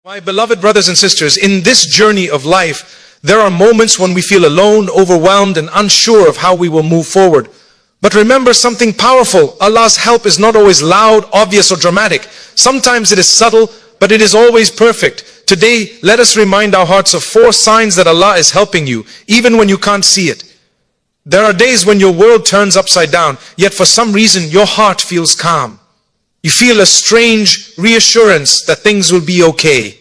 My beloved brothers and sisters, in this journey of life, there are moments when we feel alone, overwhelmed, and unsure of how we will move forward. But remember something powerful. Allah's help is not always loud, obvious, or dramatic. Sometimes it is subtle, but it is always perfect. Today, let us remind our hearts of 4 signs that Allah is helping you, even when you can't see it. There are days when your world turns upside down, yet for some reason your heart feels calm. You feel a strange reassurance that things will be okay.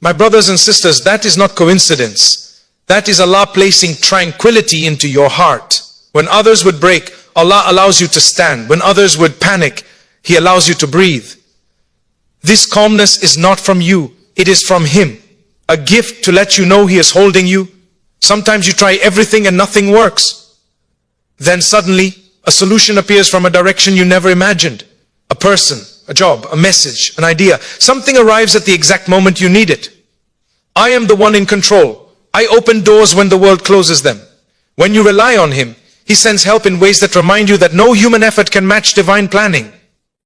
My brothers and sisters, that is not coincidence. That is Allah placing tranquility into your heart. When others would break, Allah allows you to stand. When others would panic, He allows you to breathe. This calmness is not from you. It is from Him. A gift to let you know He is holding you. Sometimes you try everything and nothing works. Then suddenly, a solution appears from a direction you never imagined. A person, a job, a message, an idea. Something arrives at the exact moment you need it. I am the one in control. I open doors when the world closes them. When you rely on Him, He sends help in ways that remind you that no human effort can match divine planning.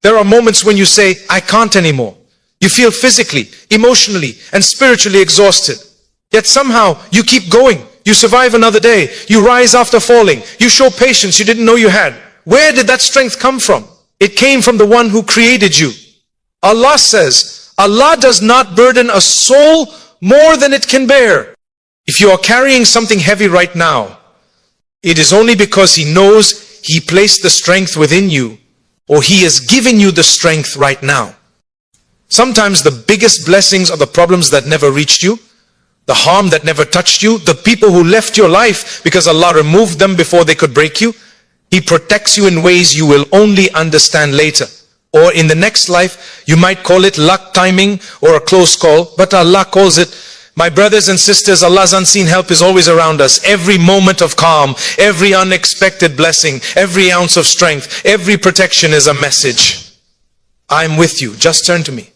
There are moments when you say, I can't anymore. You feel physically, emotionally, and spiritually exhausted. Yet somehow you keep going. You survive another day. You rise after falling. You show patience you didn't know you had. Where did that strength come from? It came from the one who created you. Allah says, Allah does not burden a soul more than it can bear. If you are carrying something heavy right now, it is only because He knows He placed the strength within you, or He is giving you the strength right now. Sometimes the biggest blessings are the problems that never reached you, the harm that never touched you, the people who left your life because Allah removed them before they could break you. He protects you in ways you will only understand later. Or in the next life, you might call it luck, timing, or a close call, but Allah calls it, my brothers and sisters, Allah's unseen help is always around us. Every moment of calm, every unexpected blessing, every ounce of strength, every protection is a message. I'm with you, just turn to me.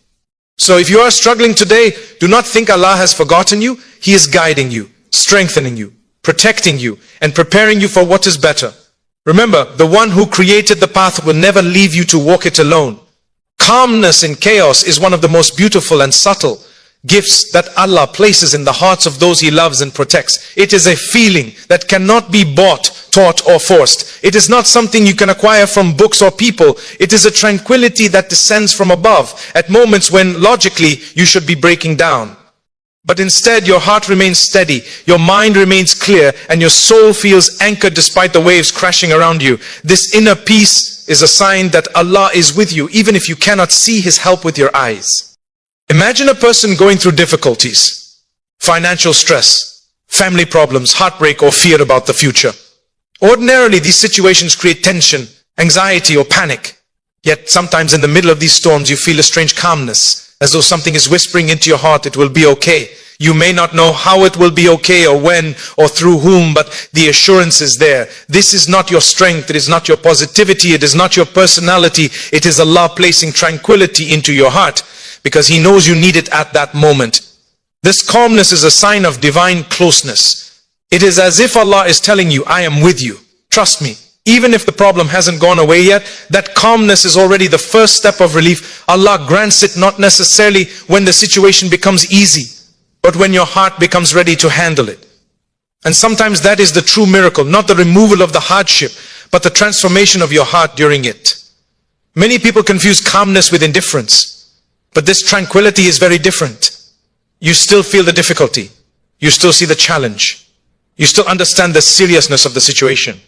So if you are struggling today, do not think Allah has forgotten you. He is guiding you, strengthening you, protecting you, and preparing you for what is better. Remember, the one who created the path will never leave you to walk it alone. Calmness in chaos is one of the most beautiful and subtle gifts that Allah places in the hearts of those He loves and protects. It is a feeling that cannot be bought, taught, or forced. It is not something you can acquire from books or people. It is a tranquility that descends from above at moments when logically you should be breaking down. But instead your heart remains steady, your mind remains clear, and your soul feels anchored despite the waves crashing around you. This inner peace is a sign that Allah is with you, even if you cannot see His help with your eyes. Imagine a person going through difficulties, financial stress, family problems, heartbreak, or fear about the future. Ordinarily, these situations create tension, anxiety, or panic. Yet sometimes in the middle of these storms, you feel a strange calmness, as though something is whispering into your heart, it will be okay. You may not know how it will be okay, or when, or through whom, but the assurance is there. This is not your strength, it is not your positivity, it is not your personality, it is Allah placing tranquility into your heart, because He knows you need it at that moment. This calmness is a sign of divine closeness. It is as if Allah is telling you, I am with you. Trust me. Even if the problem hasn't gone away yet, that calmness is already the first step of relief. Allah grants it not necessarily when the situation becomes easy, but when your heart becomes ready to handle it. And sometimes that is the true miracle, not the removal of the hardship, but the transformation of your heart during it. Many people confuse calmness with indifference, but this tranquility is very different. You still feel the difficulty. You still see the challenge. You still understand the seriousness of the situation.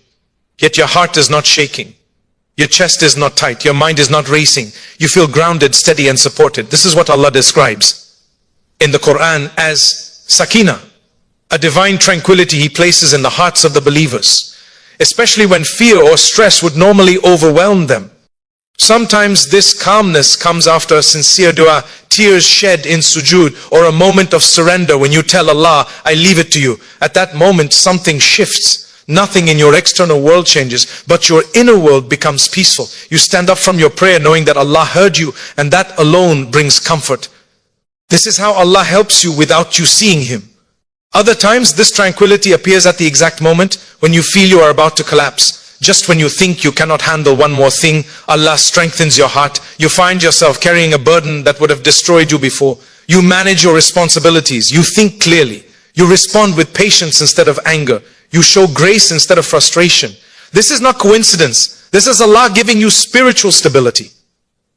Yet your heart is not shaking. Your chest is not tight. Your mind is not racing. You feel grounded, steady, and supported. This is what Allah describes in the Quran as sakina, a divine tranquility He places in the hearts of the believers, especially when fear or stress would normally overwhelm them. Sometimes this calmness comes after a sincere dua, tears shed in sujood, or a moment of surrender when you tell Allah, I leave it to you. At that moment, something shifts. Nothing in your external world changes, but your inner world becomes peaceful. You stand up from your prayer knowing that Allah heard you, and that alone brings comfort. This is how Allah helps you without you seeing Him. Other times, this tranquility appears at the exact moment when you feel you are about to collapse. Just when you think you cannot handle one more thing, Allah strengthens your heart. You find yourself carrying a burden that would have destroyed you before. You manage your responsibilities. You think clearly. You respond with patience instead of anger. You show grace instead of frustration. This is not coincidence. This is Allah giving you spiritual stability.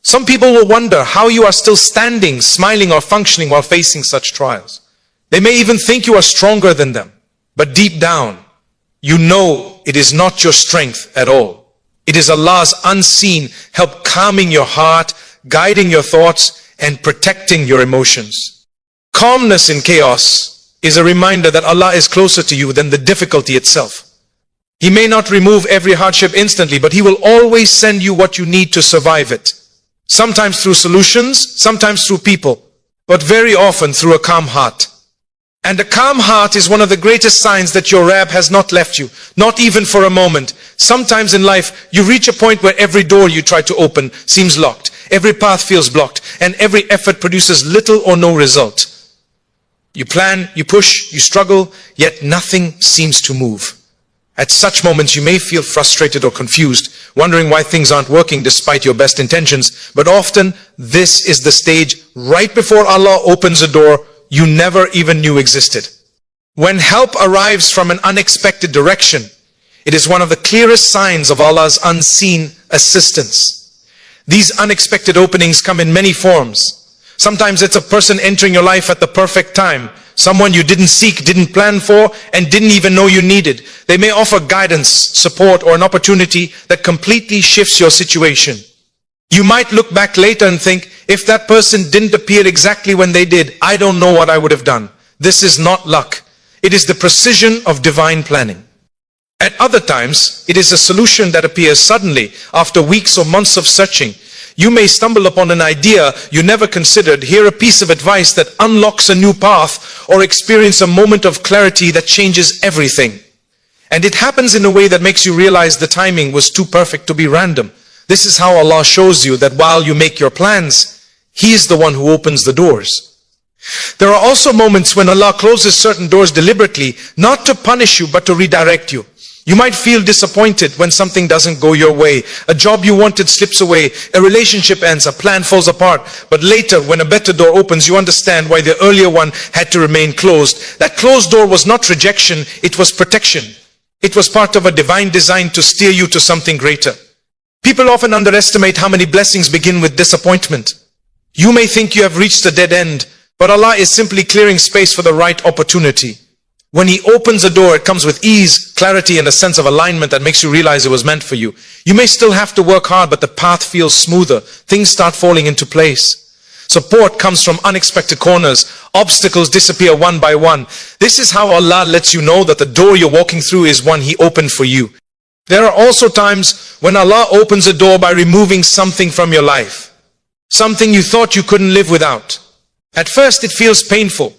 Some people will wonder how you are still standing, smiling or functioning while facing such trials. They may even think you are stronger than them. But deep down, you know it is not your strength at all. It is Allah's unseen help calming your heart, guiding your thoughts, and protecting your emotions. Calmness in chaos is a reminder that Allah is closer to you than the difficulty itself. He may not remove every hardship instantly, but He will always send you what you need to survive it. Sometimes through solutions, sometimes through people, but very often through a calm heart. And a calm heart is one of the greatest signs that your Rabb has not left you, not even for a moment. Sometimes in life, you reach a point where every door you try to open seems locked. Every path feels blocked, and every effort produces little or no result. You plan, you push, you struggle, yet nothing seems to move. At such moments, you may feel frustrated or confused, wondering why things aren't working despite your best intentions. But often, this is the stage right before Allah opens a door you never even knew existed. When help arrives from an unexpected direction, it is one of the clearest signs of Allah's unseen assistance. These unexpected openings come in many forms. Sometimes it's a person entering your life at the perfect time, someone you didn't seek, didn't plan for, and didn't even know you needed. They may offer guidance, support, or an opportunity that completely shifts your situation. You might look back later and think, if that person didn't appear exactly when they did, I don't know what I would have done. This is not luck. It is the precision of divine planning. At other times, it is a solution that appears suddenly after weeks or months of searching. You may stumble upon an idea you never considered, hear a piece of advice that unlocks a new path, or experience a moment of clarity that changes everything. And it happens in a way that makes you realize the timing was too perfect to be random. This is how Allah shows you that while you make your plans, He is the one who opens the doors. There are also moments when Allah closes certain doors deliberately, not to punish you, but to redirect you. You might feel disappointed when something doesn't go your way. A job you wanted slips away. A relationship ends. A plan falls apart. But later, when a better door opens, you understand why the earlier one had to remain closed. That closed door was not rejection, it was protection. It was part of a divine design to steer you to something greater. People often underestimate how many blessings begin with disappointment. You may think you have reached a dead end, but Allah is simply clearing space for the right opportunity. When He opens a door, it comes with ease, clarity, and a sense of alignment that makes you realize it was meant for you. You may still have to work hard, but the path feels smoother. Things start falling into place. Support comes from unexpected corners. Obstacles disappear one by one. This is how Allah lets you know that the door you're walking through is one He opened for you. There are also times when Allah opens a door by removing something from your life. Something you thought you couldn't live without. At first it feels painful.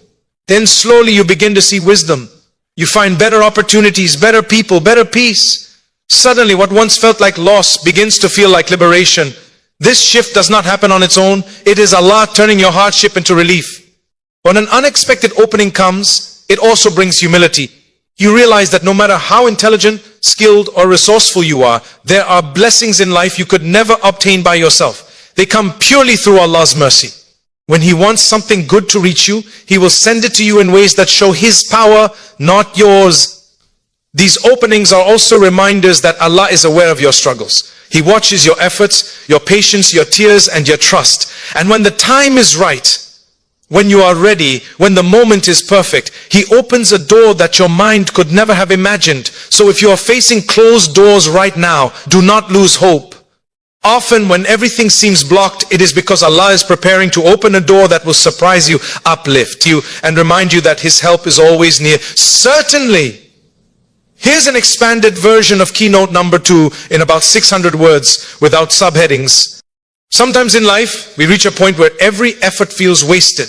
Then slowly you begin to see wisdom. You find better opportunities, better people, better peace. Suddenly what once felt like loss begins to feel like liberation. This shift does not happen on its own. It is Allah turning your hardship into relief. When an unexpected opening comes, it also brings humility. You realize that no matter how intelligent, skilled, or resourceful you are, there are blessings in life you could never obtain by yourself. They come purely through Allah's mercy. When He wants something good to reach you, He will send it to you in ways that show His power, not yours. These openings are also reminders that Allah is aware of your struggles. He watches your efforts, your patience, your tears, and your trust. And when the time is right, when you are ready, when the moment is perfect, He opens a door that your mind could never have imagined. So if you are facing closed doors right now, do not lose hope. Often when everything seems blocked, it is because Allah is preparing to open a door that will surprise you, uplift you, and remind you that His help is always near. Certainly. Here's an expanded version of keynote number 2 in about 600 words without subheadings. Sometimes in life, we reach a point where every effort feels wasted.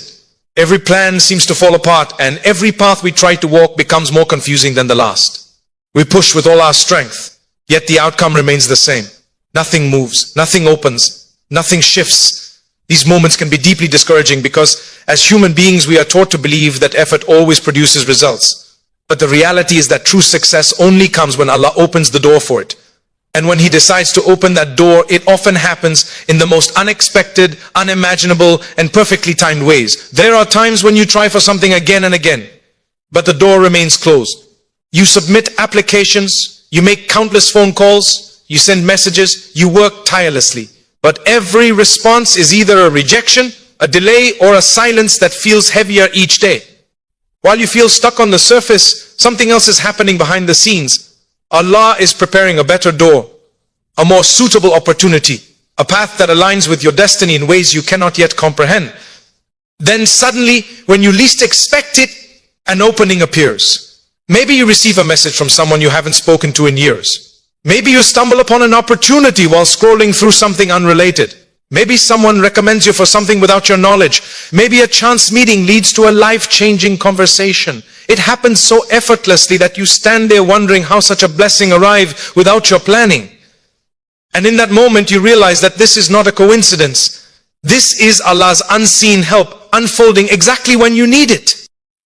Every plan seems to fall apart, and every path we try to walk becomes more confusing than the last. We push with all our strength, yet the outcome remains the same. Nothing moves, nothing opens, nothing shifts. These moments can be deeply discouraging because as human beings we are taught to believe that effort always produces results. But the reality is that true success only comes when Allah opens the door for it. And when He decides to open that door, it often happens in the most unexpected, unimaginable, and perfectly timed ways. There are times when you try for something again and again, but the door remains closed. You submit applications, you make countless phone calls, you send messages, you work tirelessly. But every response is either a rejection, a delay, or a silence that feels heavier each day. While you feel stuck on the surface, something else is happening behind the scenes. Allah is preparing a better door, a more suitable opportunity, a path that aligns with your destiny in ways you cannot yet comprehend. Then suddenly, when you least expect it, an opening appears. Maybe you receive a message from someone you haven't spoken to in years. Maybe you stumble upon an opportunity while scrolling through something unrelated. Maybe someone recommends you for something without your knowledge. Maybe a chance meeting leads to a life-changing conversation. It happens so effortlessly that you stand there wondering how such a blessing arrived without your planning. And in that moment you realize that this is not a coincidence. This is Allah's unseen help unfolding exactly when you need it.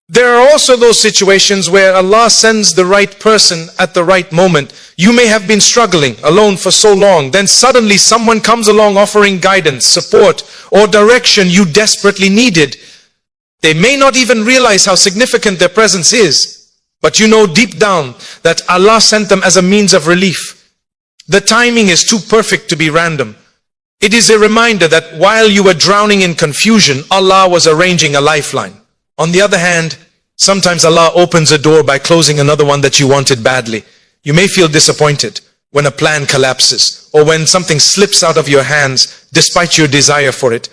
There are also those situations where Allah sends the right person at the right moment. You may have been struggling alone for so long, then suddenly someone comes along offering guidance, support, or direction you desperately needed. They may not even realize how significant their presence is, but you know deep down that Allah sent them as a means of relief. The timing is too perfect to be random. It is a reminder that while you were drowning in confusion, Allah was arranging a lifeline. On the other hand, sometimes Allah opens a door by closing another one that you wanted badly. You may feel disappointed when a plan collapses or when something slips out of your hands despite your desire for it.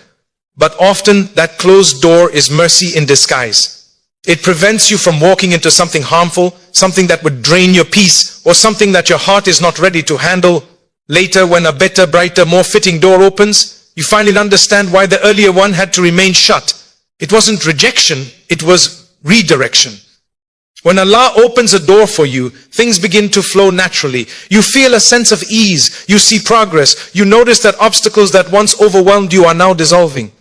But often that closed door is mercy in disguise. It prevents you from walking into something harmful, something that would drain your peace, or something that your heart is not ready to handle. Later, when a better, brighter, more fitting door opens, you finally understand why the earlier one had to remain shut. It wasn't rejection, it was redirection. When Allah opens a door for you, things begin to flow naturally. You feel a sense of ease, you see progress, you notice that obstacles that once overwhelmed you are now dissolving.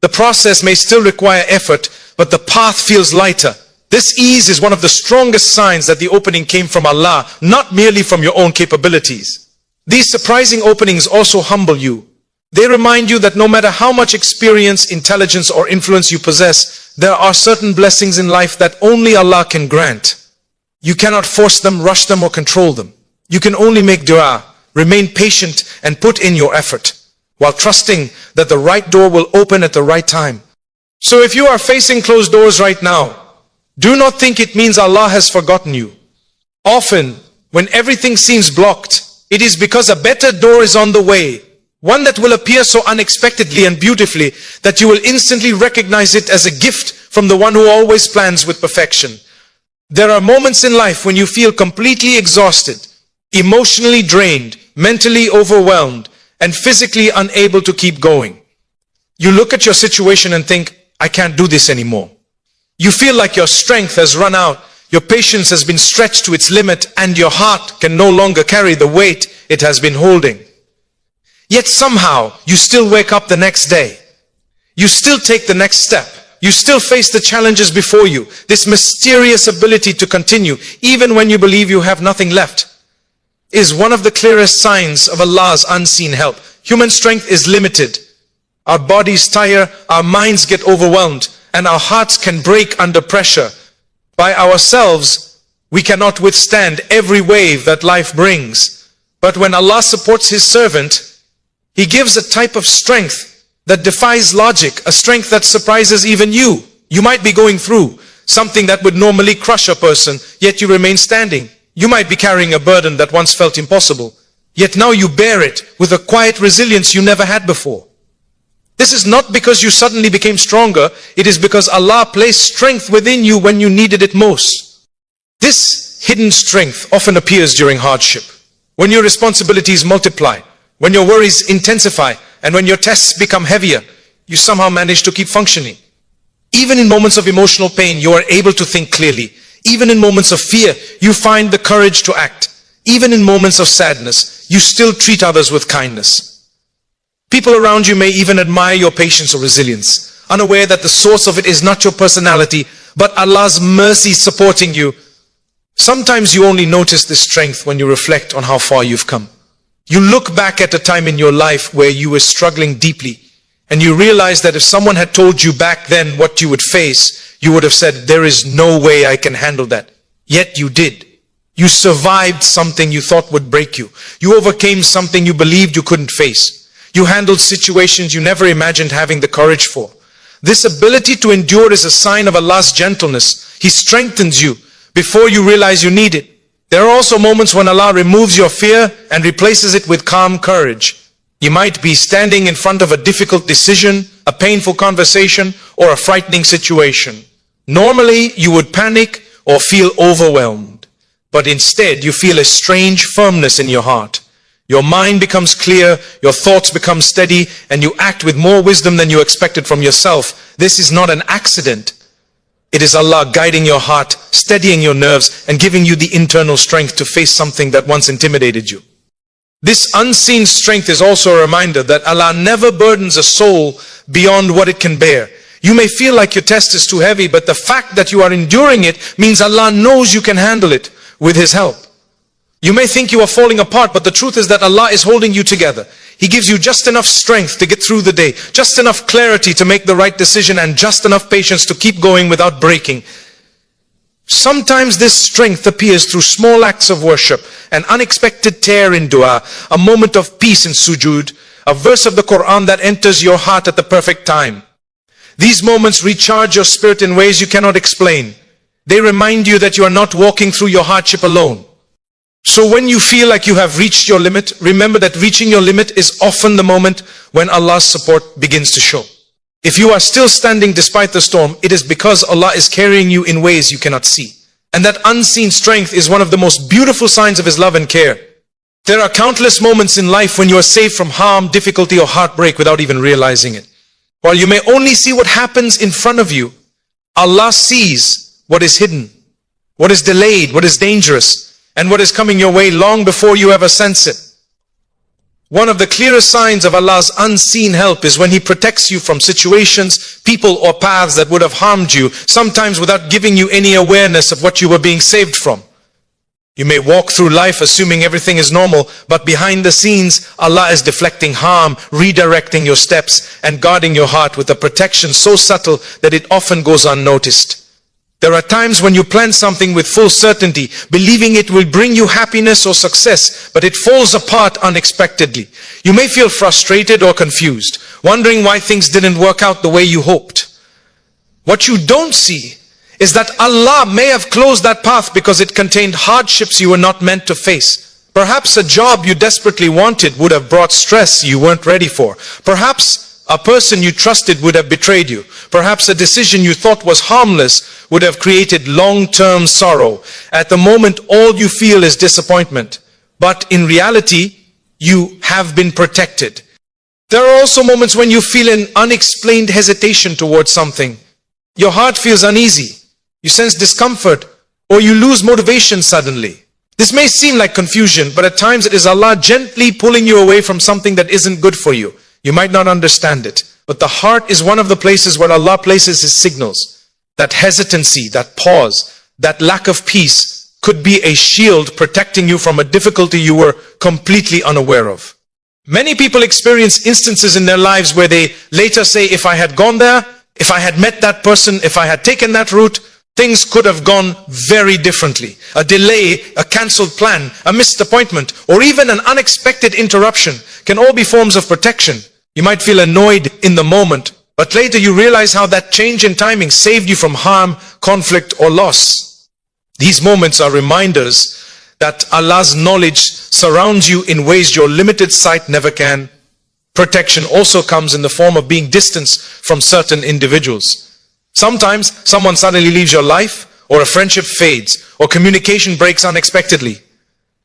The process may still require effort, but the path feels lighter. This ease is one of the strongest signs that the opening came from Allah, not merely from your own capabilities. These surprising openings also humble you. They remind you that no matter how much experience, intelligence, or influence you possess, there are certain blessings in life that only Allah can grant. You cannot force them, rush them, or control them. You can only make dua, remain patient, and put in your effort, while trusting that the right door will open at the right time. So if you are facing closed doors right now, do not think it means Allah has forgotten you. Often, when everything seems blocked, it is because a better door is on the way. One that will appear so unexpectedly and beautifully that you will instantly recognize it as a gift from the one who always plans with perfection. There are moments in life when you feel completely exhausted, emotionally drained, mentally overwhelmed, and physically unable to keep going. You look at your situation and think, I can't do this anymore. You feel like your strength has run out, your patience has been stretched to its limit, and your heart can no longer carry the weight it has been holding. Yet somehow, you still wake up the next day. You still take the next step. You still face the challenges before you. This mysterious ability to continue, even when you believe you have nothing left, is one of the clearest signs of Allah's unseen help. Human strength is limited. Our bodies tire, our minds get overwhelmed, and our hearts can break under pressure. By ourselves, we cannot withstand every wave that life brings. But when Allah supports His servant, He gives a type of strength that defies logic, a strength that surprises even you. You might be going through something that would normally crush a person, yet you remain standing. You might be carrying a burden that once felt impossible, yet now you bear it with a quiet resilience you never had before. This is not because you suddenly became stronger, it is because Allah placed strength within you when you needed it most. This hidden strength often appears during hardship, when your responsibilities multiply, when your worries intensify, and when your tests become heavier, you somehow manage to keep functioning. Even in moments of emotional pain, you are able to think clearly. Even in moments of fear, you find the courage to act. Even in moments of sadness, you still treat others with kindness. People around you may even admire your patience or resilience, unaware that the source of it is not your personality, but Allah's mercy supporting you. Sometimes you only notice this strength when you reflect on how far you've come. You look back at a time in your life where you were struggling deeply, and you realize that if someone had told you back then what you would face, you would have said, there is no way I can handle that. Yet you did. You survived something you thought would break you. You overcame something you believed you couldn't face. You handled situations you never imagined having the courage for. This ability to endure is a sign of Allah's gentleness. He strengthens you before you realize you need it. There are also moments when Allah removes your fear and replaces it with calm courage. You might be standing in front of a difficult decision, a painful conversation, or a frightening situation. Normally, you would panic or feel overwhelmed. But instead, you feel a strange firmness in your heart. Your mind becomes clear, your thoughts become steady, and you act with more wisdom than you expected from yourself. This is not an accident. It is Allah guiding your heart, steadying your nerves, and giving you the internal strength to face something that once intimidated you. This unseen strength is also a reminder that Allah never burdens a soul beyond what it can bear. You may feel like your test is too heavy, but the fact that you are enduring it means Allah knows you can handle it with His help. You may think you are falling apart, but the truth is that Allah is holding you together. He gives you just enough strength to get through the day, just enough clarity to make the right decision, and just enough patience to keep going without breaking. Sometimes this strength appears through small acts of worship, an unexpected tear in dua, a moment of peace in sujood, a verse of the Quran that enters your heart at the perfect time. These moments recharge your spirit in ways you cannot explain. They remind you that you are not walking through your hardship alone. So when you feel like you have reached your limit, remember that reaching your limit is often the moment when Allah's support begins to show. If you are still standing despite the storm, it is because Allah is carrying you in ways you cannot see. And that unseen strength is one of the most beautiful signs of His love and care. There are countless moments in life when you are saved from harm, difficulty, or heartbreak without even realizing it. While you may only see what happens in front of you, Allah sees what is hidden, what is delayed, what is dangerous, and what is coming your way long before you ever sense it. One of the clearest signs of Allah's unseen help is when He protects you from situations, people, or paths that would have harmed you, sometimes without giving you any awareness of what you were being saved from. You may walk through life assuming everything is normal, but behind the scenes, Allah is deflecting harm, redirecting your steps, and guarding your heart with a protection so subtle that it often goes unnoticed. There are times when you plan something with full certainty, believing it will bring you happiness or success, but it falls apart unexpectedly. You may feel frustrated or confused, wondering why things didn't work out the way you hoped. What you don't see is that Allah may have closed that path because it contained hardships you were not meant to face. Perhaps a job you desperately wanted would have brought stress you weren't ready for. Perhaps a person you trusted would have betrayed you. Perhaps a decision you thought was harmless would have created long-term sorrow. At the moment, all you feel is disappointment. But in reality, you have been protected. There are also moments when you feel an unexplained hesitation towards something. Your heart feels uneasy. You sense discomfort, or you lose motivation suddenly. This may seem like confusion, but at times it is Allah gently pulling you away from something that isn't good for you. You might not understand it, but the heart is one of the places where Allah places His signals. That hesitancy, that pause, that lack of peace could be a shield protecting you from a difficulty you were completely unaware of. Many people experience instances in their lives where they later say, if I had gone there, if I had met that person, if I had taken that route, things could have gone very differently. A delay, a cancelled plan, a missed appointment, or even an unexpected interruption can all be forms of protection. You might feel annoyed in the moment, but later you realize how that change in timing saved you from harm, conflict, or loss. These moments are reminders that Allah's knowledge surrounds you in ways your limited sight never can. Protection also comes in the form of being distanced from certain individuals. Sometimes someone suddenly leaves your life, or a friendship fades, or communication breaks unexpectedly.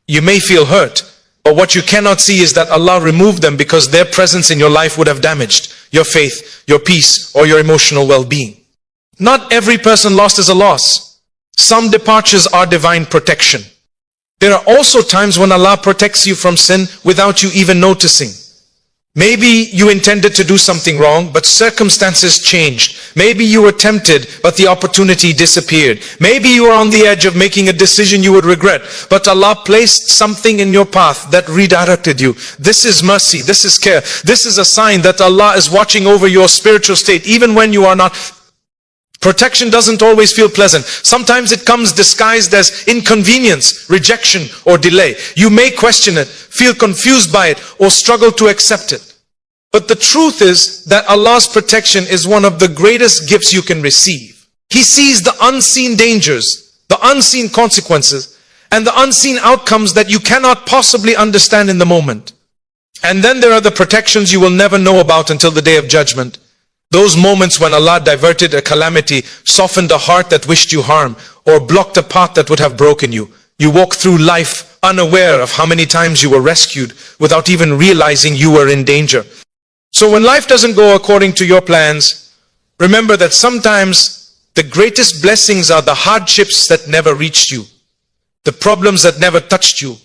You may feel hurt, but what you cannot see is that Allah removed them because their presence in your life would have damaged your faith, your peace, or your emotional well-being. Not every person lost is a loss. Some departures are divine protection. There are also times when Allah protects you from sin without you even noticing. Maybe you intended to do something wrong, but circumstances changed. Maybe you were tempted, but the opportunity disappeared. Maybe you were on the edge of making a decision you would regret, but Allah placed something in your path that redirected you. This is mercy, this is care. This is a sign that Allah is watching over your spiritual state, even when you are not. Protection doesn't always feel pleasant. Sometimes it comes disguised as inconvenience, rejection, or delay. You may question it, feel confused by it, or struggle to accept it. But the truth is that Allah's protection is one of the greatest gifts you can receive. He sees the unseen dangers, the unseen consequences, and the unseen outcomes that you cannot possibly understand in the moment. And then there are the protections you will never know about until the day of judgment. Those moments when Allah diverted a calamity, softened a heart that wished you harm, or blocked a path that would have broken you. You walk through life unaware of how many times you were rescued without even realizing you were in danger. So when life doesn't go according to your plans, remember that sometimes the greatest blessings are the hardships that never reached you, the problems that never touched you,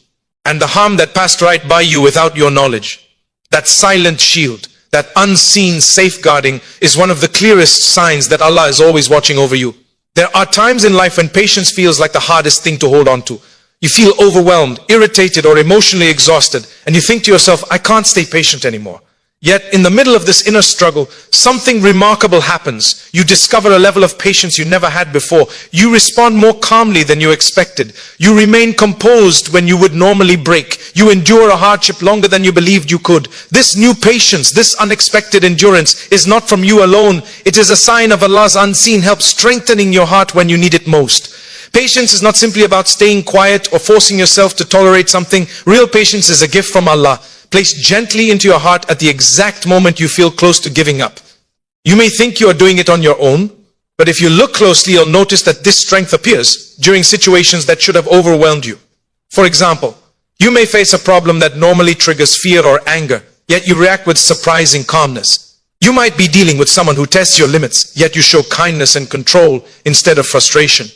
and the harm that passed right by you without your knowledge. That silent shield, that unseen safeguarding is one of the clearest signs that Allah is always watching over you. There are times in life when patience feels like the hardest thing to hold on to. You feel overwhelmed, irritated, or emotionally exhausted, and you think to yourself, I can't stay patient anymore. Yet in the middle of this inner struggle, something remarkable happens. You discover a level of patience you never had before. You respond more calmly than you expected. You remain composed when you would normally break. You endure a hardship longer than you believed you could. This new patience, this unexpected endurance is not from you alone. It is a sign of Allah's unseen help strengthening your heart when you need it most. Patience is not simply about staying quiet or forcing yourself to tolerate something. Real patience is a gift from Allah, placed gently into your heart at the exact moment you feel close to giving up. You may think you are doing it on your own, but if you look closely, you'll notice that this strength appears during situations that should have overwhelmed you. For example, you may face a problem that normally triggers fear or anger, yet you react with surprising calmness. You might be dealing with someone who tests your limits, yet you show kindness and control instead of frustration.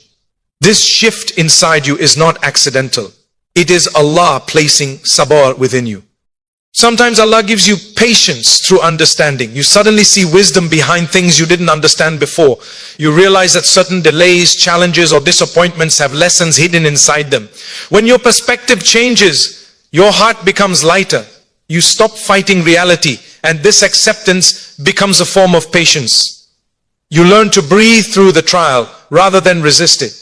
This shift inside you is not accidental. It is Allah placing sabr within you. Sometimes Allah gives you patience through understanding. You suddenly see wisdom behind things you didn't understand before. You realize that certain delays, challenges, or disappointments have lessons hidden inside them. When your perspective changes, your heart becomes lighter. You stop fighting reality, and this acceptance becomes a form of patience. You learn to breathe through the trial rather than resist it.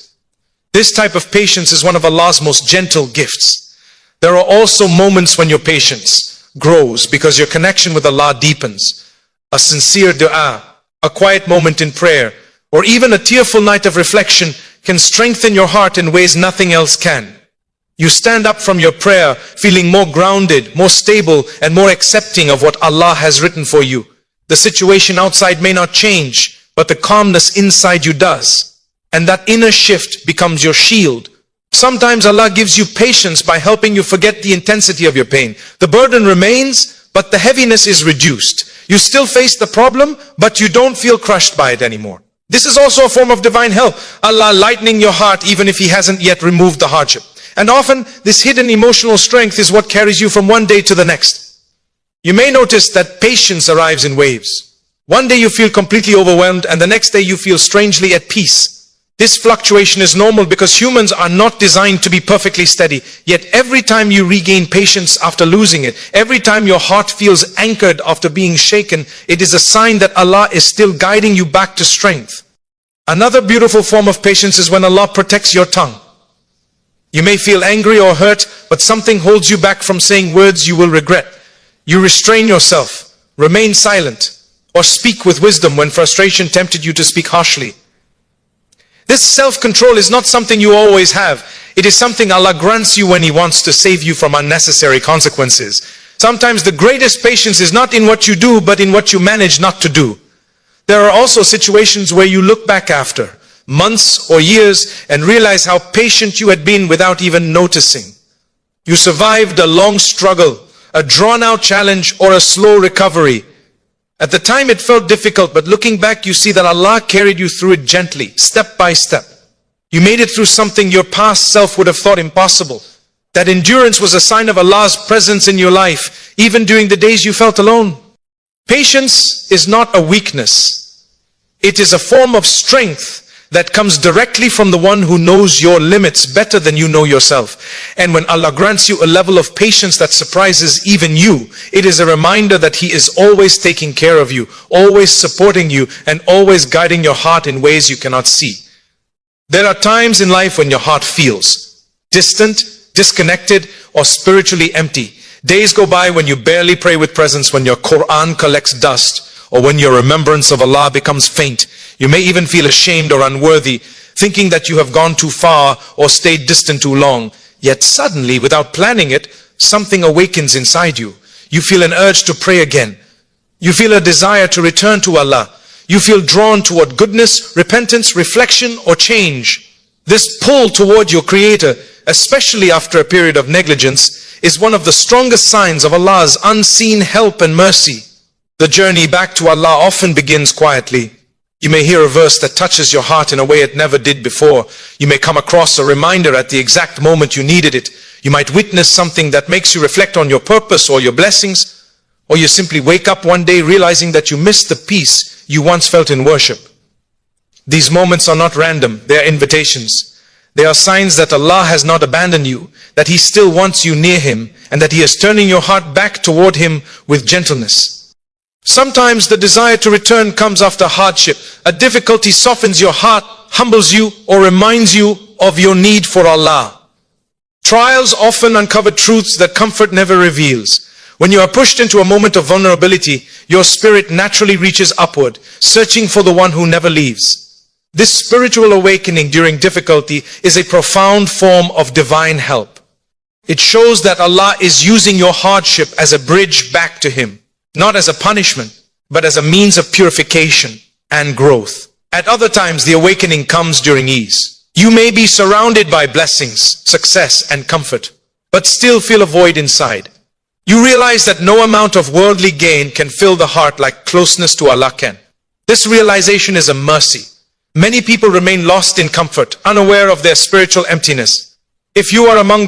This type of patience is one of Allah's most gentle gifts. There are also moments when your patience grows because your connection with Allah deepens. A sincere dua, a quiet moment in prayer, or even a tearful night of reflection can strengthen your heart in ways nothing else can. You stand up from your prayer feeling more grounded, more stable, and more accepting of what Allah has written for you. The situation outside may not change, but the calmness inside you does. And that inner shift becomes your shield. Sometimes Allah gives you patience by helping you forget the intensity of your pain. The burden remains, but the heaviness is reduced. You still face the problem, but you don't feel crushed by it anymore. This is also a form of divine help. Allah lightening your heart even if He hasn't yet removed the hardship. And often, this hidden emotional strength is what carries you from one day to the next. You may notice that patience arrives in waves. One day you feel completely overwhelmed, and the next day you feel strangely at peace. This fluctuation is normal because humans are not designed to be perfectly steady. Yet every time you regain patience after losing it, every time your heart feels anchored after being shaken, it is a sign that Allah is still guiding you back to strength. Another beautiful form of patience is when Allah protects your tongue. You may feel angry or hurt, but something holds you back from saying words you will regret. You restrain yourself, remain silent, or speak with wisdom when frustration tempted you to speak harshly. This self-control is not something you always have. It is something Allah grants you when He wants to save you from unnecessary consequences. Sometimes the greatest patience is not in what you do, but in what you manage not to do. There are also situations where you look back after months or years and realize how patient you had been without even noticing. You survived a long struggle, a drawn-out challenge, or a slow recovery. At the time it felt difficult, but looking back you see that Allah carried you through it gently, step by step. You made it through something your past self would have thought impossible. That endurance was a sign of Allah's presence in your life, even during the days you felt alone. Patience is not a weakness. It is a form of strength that comes directly from the one who knows your limits better than you know yourself. And when Allah grants you a level of patience that surprises even you, it is a reminder that He is always taking care of you, always supporting you, and always guiding your heart in ways you cannot see. There are times in life when your heart feels distant, disconnected, or spiritually empty. Days go by when you barely pray with presence, when your Quran collects dust, or when your remembrance of Allah becomes faint. You may even feel ashamed or unworthy, thinking that you have gone too far or stayed distant too long. Yet suddenly, without planning it, something awakens inside you. You feel an urge to pray again. You feel a desire to return to Allah. You feel drawn toward goodness, repentance, reflection, or change. This pull toward your Creator, especially after a period of negligence, is one of the strongest signs of Allah's unseen help and mercy. The journey back to Allah often begins quietly. You may hear a verse that touches your heart in a way it never did before. You may come across a reminder at the exact moment you needed it. You might witness something that makes you reflect on your purpose or your blessings. Or you simply wake up one day realizing that you missed the peace you once felt in worship. These moments are not random, they are invitations. They are signs that Allah has not abandoned you, that He still wants you near Him, and that He is turning your heart back toward Him with gentleness. Sometimes the desire to return comes after hardship. A difficulty softens your heart, humbles you, or reminds you of your need for Allah. Trials often uncover truths that comfort never reveals. When you are pushed into a moment of vulnerability, your spirit naturally reaches upward, searching for the one who never leaves. This spiritual awakening during difficulty is a profound form of divine help. It shows that Allah is using your hardship as a bridge back to Him. Not as a punishment, but as a means of purification and growth. At other times, the awakening comes during ease. You may be surrounded by blessings, success, and comfort, but still feel a void inside. You realize that no amount of worldly gain can fill the heart like closeness to Allah can. This realization is a mercy. Many people remain lost in comfort, unaware of their spiritual emptiness. If you are among those